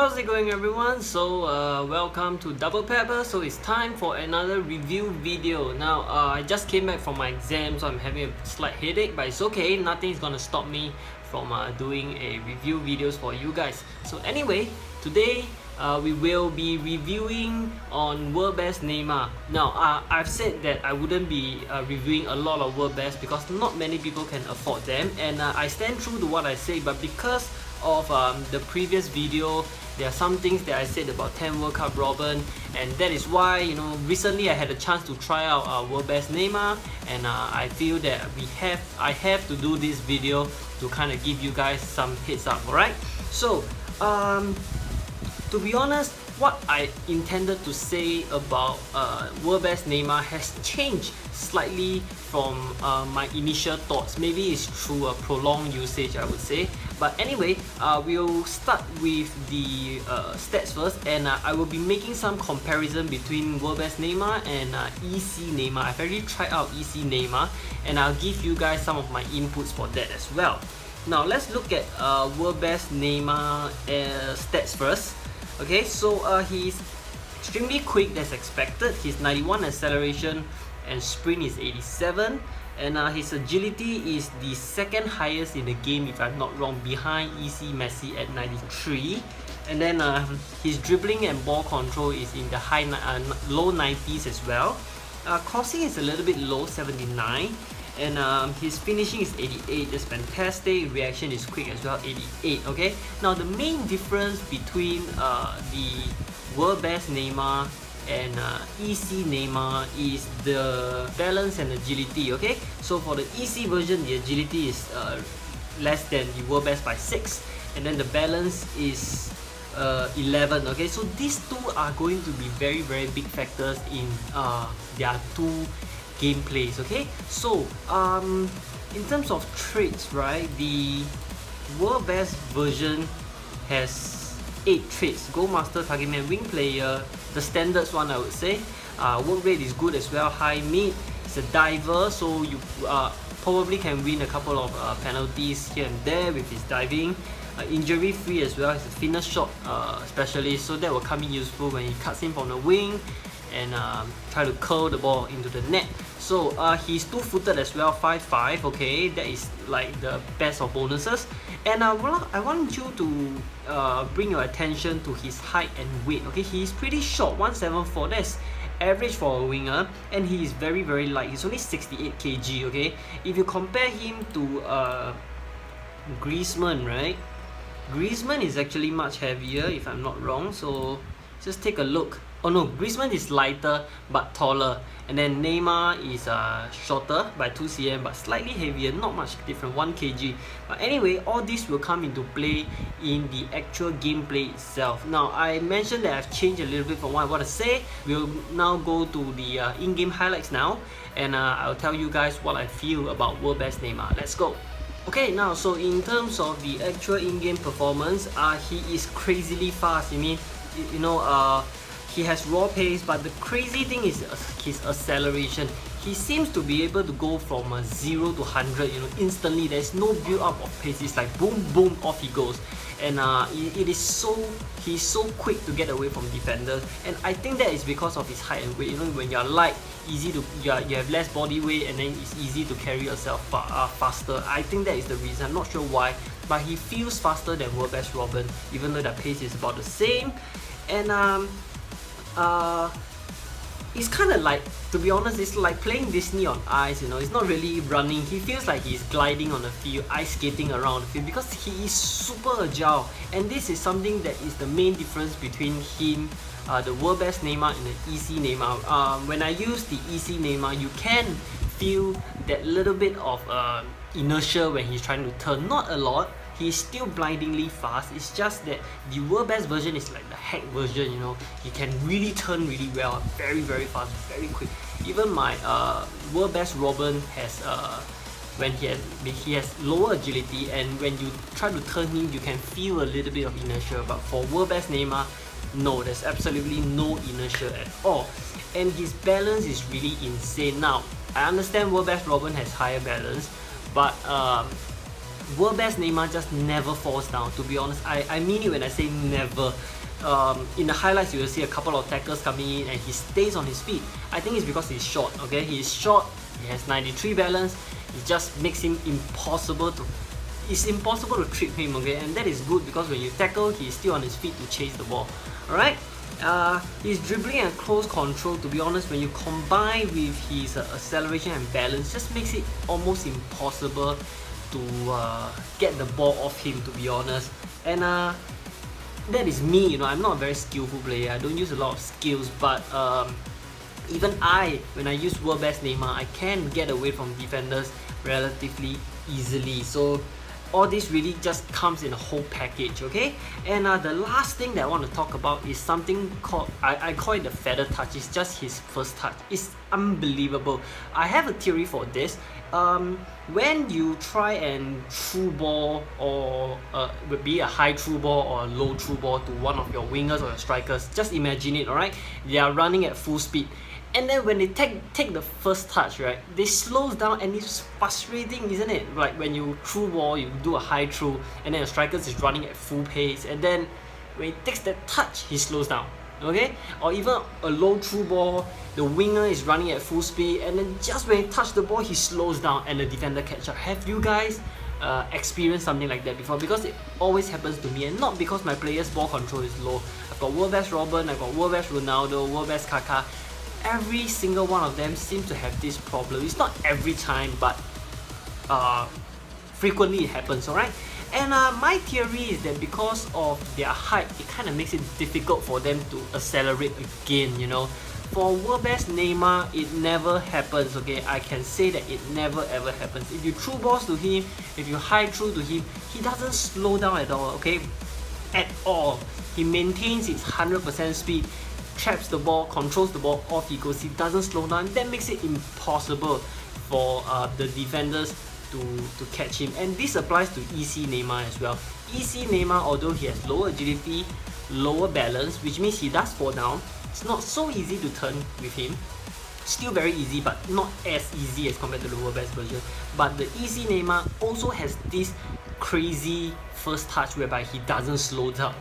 How's it going, everyone? So welcome to Double Pebble. So it's time for another review video. Now I just came back from my exam, so I'm having a slight headache, but it's okay. Nothing's gonna stop me from doing a review videos for you guys. So anyway, today we will be reviewing on World Best Neymar. Now I've said that I wouldn't be reviewing a lot of World Best because not many people can afford them, and I stand true to what I say. But because of the previous video, there are some things that I said about 10 World Cup Robin, and that is why, you know, recently I had a chance to try out World Best Neymar, and I feel that I have to do this video to kind of give you guys some heads up. Alright, so to be honest, what I intended to say about World Best Neymar has changed slightly from my initial thoughts. Maybe it's through a prolonged usage, I would say. But anyway, we'll start with the stats first, and I will be making some comparison between World Best Neymar and EC Neymar. I've already tried out EC Neymar, and I'll give you guys some of my inputs for that as well. Now let's look at World Best Neymar stats first. Okay, so he's extremely quick, that's expected. He's 91 acceleration and sprint is 87, and his agility is the second highest in the game, if I'm not wrong, behind EC Messi at 93. And then his dribbling and ball control is in the low 90s as well. Crossing is a little bit low, 79. And his finishing is 88, that's fantastic. Reaction is quick as well, 88. Okay, now the main difference between the World Best Neymar and EC Neymar is the balance and agility. Okay, so for the EC version, the agility is less than the World Best by 6, and then the balance is 11. Okay, so these two are going to be very big factors in their two gameplays. Okay, so in terms of traits, right, the World Best version has 8 traits: Goal Master, Target Man, Wing Player, the standards one I would say. Work rate is good as well, high mid. It's a diver, so you probably can win a couple of penalties here and there with his diving. Injury free as well. He's a fitness shot specialist, so that will come in useful when he cuts in from the wing and try to curl the ball into the net. So he's two-footed as well, 5'5". Okay, that is like the best of bonuses. And I want you to bring your attention to his height and weight. Okay, he's pretty short, 174. That's average for a winger, and he is very light. He's only 68 kg. Okay, if you compare him to Griezmann, right? Griezmann is actually much heavier, if I'm not wrong. So just take a look. Oh no, Griezmann is lighter but taller, and then Neymar is shorter by 2 cm but slightly heavier, not much different, 1 kg. But anyway, all this will come into play in the actual gameplay itself. Now I mentioned that I've changed a little bit from what I want to say. We'll now go to the in-game highlights now, and I'll tell you guys what I feel about World Best Neymar. Let's go. Okay, now so in terms of the actual in-game performance, he is crazily fast. I mean, you know, he has raw pace, but the crazy thing is his acceleration. He seems to be able to go from 0 to 100, you know, instantly. There's no build up of pace. It's like boom, boom, off he goes. And he's so quick to get away from defenders. And I think that is because of his height and weight. You know, when you're light, you have less body weight, and then it's easy to carry yourself faster. I think that is the reason. I'm not sure why, but he feels faster than World Best Robin, even though the pace is about the same. And it's kind of like, to be honest, it's like playing Disney on ice. You know, it's not really running. He feels like he's gliding on the field, ice skating around the field, because he is super agile. And this is something that is the main difference between him, the World Best Neymar, and the EC Neymar. When I use the EC Neymar, you can feel that little bit of inertia when he's trying to turn. Not a lot. He's still blindingly fast. It's just that the World Best version is like the hack version, you know. He can really turn really well, very fast, very quick. Even my World Best Robin has when he has lower agility, and when you try to turn him, you can feel a little bit of inertia. But for World Best Neymar, no, there's absolutely no inertia at all. And his balance is really insane. Now, I understand World Best Robin has higher balance, but world best Neymar just never falls down, to be honest. I mean it when I say never. In the highlights you will see a couple of tackles coming in and he stays on his feet. I think it's because he's short, okay? He's short, he has 93 balance, it just makes him impossible to trip him, okay? And that is good because when you tackle, he's still on his feet to chase the ball, alright? His dribbling and close control, to be honest, when you combine with his acceleration and balance, just makes it almost impossible to get the ball off him, to be honest. And that is me, you know, I'm not a very skillful player, I don't use a lot of skills, but even when I use world best Neymar, I can get away from defenders relatively easily. So all this really just comes in a whole package, okay? And the last thing that I want to talk about is something called, I call it the feather touch. It's just his first touch. It's unbelievable. I have a theory for this. When you try and through ball, or be a high through ball or a low through ball to one of your wingers or your strikers, just imagine it, alright? They are running at full speed. And then when they take the first touch, right, they slows down, and it's frustrating, isn't it? Like when you through ball, you do a high through, and then the striker is running at full pace, and then when he takes that touch, he slows down, okay? Or even a low through ball, the winger is running at full speed, and then just when he touches the ball, he slows down, and the defender catch up. Have you guys experienced something like that before? Because it always happens to me, and not because my player's ball control is low. I've got world best Robin, I've got world best Ronaldo, world best Kaká. Every single one of them seems to have this problem. It's not every time, but frequently it happens, alright? And my theory is that because of their height, it kind of makes it difficult for them to accelerate again, you know. For world best Neymar, it never happens, okay? I can say that it never ever happens. If you throw balls to him, if you high through to him, he doesn't slow down at all, okay? At all. He maintains his 100% speed, traps the ball, controls the ball, off he goes. He doesn't slow down. That makes it impossible for the defenders to catch him. And this applies to EC Neymar as well. EC Neymar, although he has lower agility, lower balance, which means he does fall down, it's not so easy to turn with him. Still very easy, but not as easy as compared to the world best version. But the EC Neymar also has this crazy first touch whereby he doesn't slow down,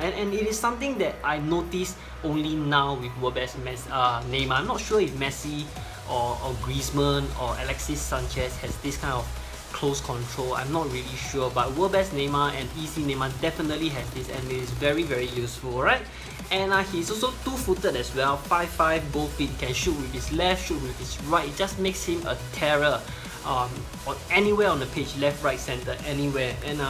and it is something that I noticed only now with world best Neymar. I'm not sure if Messi or Griezmann or Alexis Sanchez has this kind of close control. I'm not really sure, but world best Neymar and EC Neymar definitely has this, and it is very very useful, right? And he's also two-footed as well, 5'5", both feet. He can shoot with his left, shoot with his right. It just makes him a terror on anywhere on the pitch, left, right, center, anywhere. And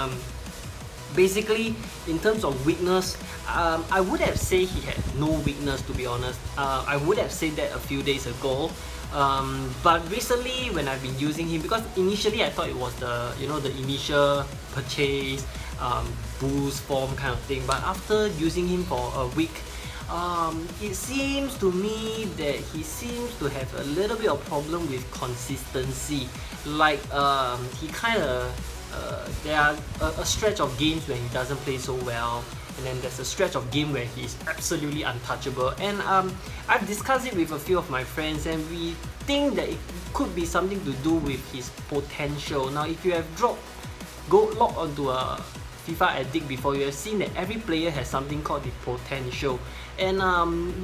basically, in terms of weakness, I would have said he had no weakness, to be honest. I would have said that a few days ago. But recently, when I've been using him, because initially I thought it was the initial purchase, boost form kind of thing, but after using him for a week, it seems to me that he seems to have a little bit of problem with consistency. Like he kind of there are a stretch of games where he doesn't play so well, and then there's a stretch of game where he's absolutely untouchable. And I've discussed it with a few of my friends, and we think that it could be something to do with his potential. Now, if you have log onto a FIFA Addict before, you have seen that every player has something called the potential, and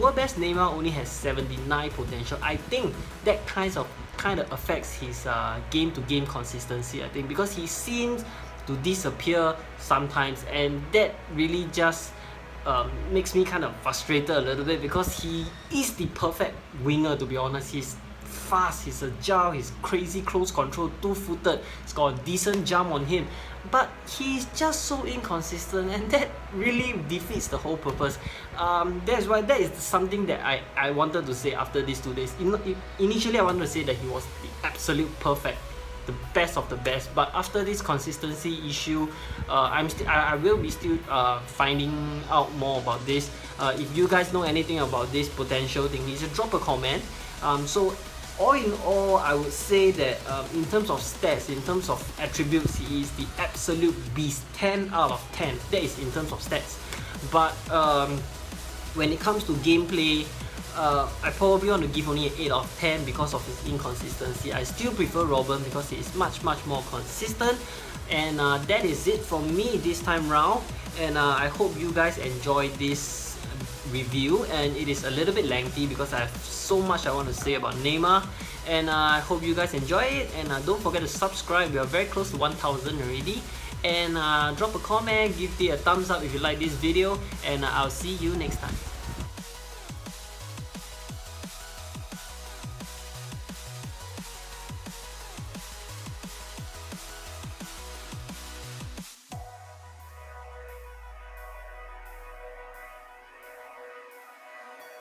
world best Neymar only has 79 potential. I think that kind of affects his game-to-game consistency, I think, because he seems to disappear sometimes, and that really just makes me kind of frustrated a little bit, because he is the perfect winger, to be honest. He's fast, he's agile, he's crazy close control, two-footed, he's got a decent jump on him, but he's just so inconsistent, and that really defeats the whole purpose. That's why that is something that I wanted to say after these 2 days. Initially I wanted to say that he was the absolute perfect, the best of the best, but after this consistency issue, I will be still finding out more about this. If you guys know anything about this potential thing, just drop a comment. So all in all, I would say that in terms of stats, in terms of attributes, he is the absolute beast. 10 out of 10. That is in terms of stats. But when it comes to gameplay, I probably want to give only an 8 out of 10 because of his inconsistency. I still prefer Robin because he is much more consistent. And that is it from me this time round. And I hope you guys enjoyed this review, and it is a little bit lengthy because I have so much I want to say about Neymar. And I hope you guys enjoy it, and don't forget to subscribe. We are very close to 1000 already. And drop a comment, give me a thumbs up if you like this video, and I'll see you next time.